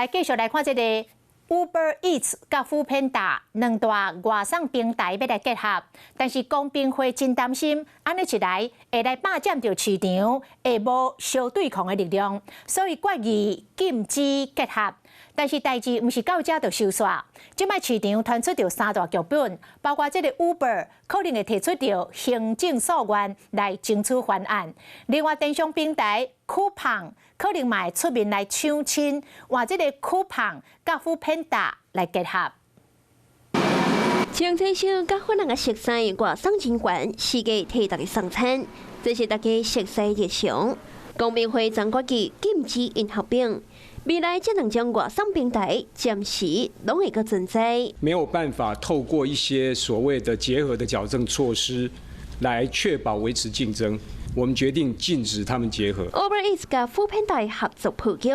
来继续来看这个 Uber Eats 甲 Foodpanda 两大外送平台要来结合，但是公平会真担心，安尼一来会来霸占着市场，会无相对抗的力量，所以决议禁止结合。但是代志毋是到这就收煞，即摆市场传出着三大剧本，包括这个 Uber 可能会提出着行政诉愿来争取翻案，另外电商平台 Coupang 可能嘛会出面来抢亲，换这个 Coupang 甲 Foodpanda 来结合。青菜箱甲粉红的色彩外送真悬，世界替大家送餐，这是大家熟悉日常。公平会总决议禁止因合并。未来这两种外送平台暂时拢会个存在，没有办法透过一些所谓的结合的矫正措施来确保维持竞争。我们决定禁止他们结合。Uber Eats 甲 Foodpanda 合作破局，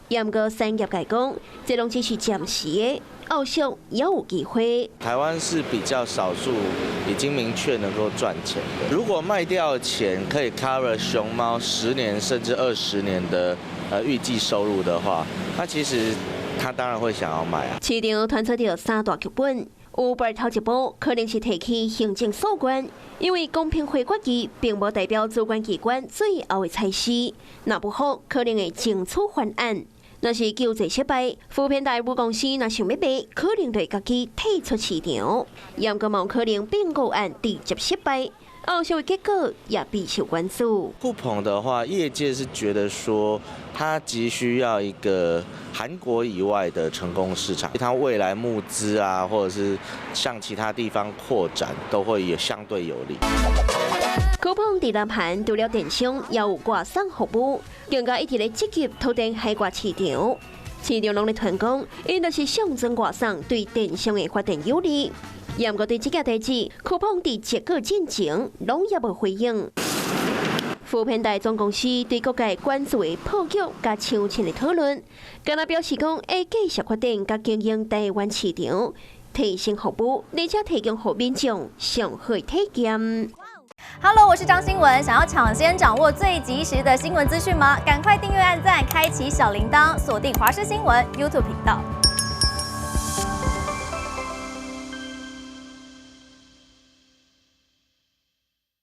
严格产业界讲，这拢只是暂时的，后续也有机会。台湾是比较少数已经明确能够赚钱的，如果卖掉钱可以 cover 熊猫10年甚至20年的预计收入的话，那其实他当然会想要买啊。市场传出着三大剧本 ，Uber 头一步可能是提起行政诉愿，因为公平会决议并无代表主管机关最后的裁示，若不好可能会争取翻案。若是救济失败，Foodpanda母公司若想要卖，可能对家己退出市场，严格冇可能并购案直接失败。后续的结果也必须关注。Coupang的话，业界是觉得说，它急需要一个韩国以外的成功市场，它未来募资啊，或者是向其他地方扩展，都会有相对有利。Coupang 伫大盘除了电商，也有外送服务，更加一直咧积极拓展海外市场。市场拢咧传讲，因就是象征外送对电商的发展有利。严格对这件代志，Coupang伫结果进前拢也无回应。Foodpanda总公司对各界关注的破局甲抢亲的讨论，敢若表示讲会继续发展甲经营台湾市场，提升服务，而且提供给民众上好体验。Hello， 我是张新文。想要抢先掌握最及时的新闻资讯吗？赶快订阅、按赞、开启小铃铛，锁定华视新闻 YouTube 频道。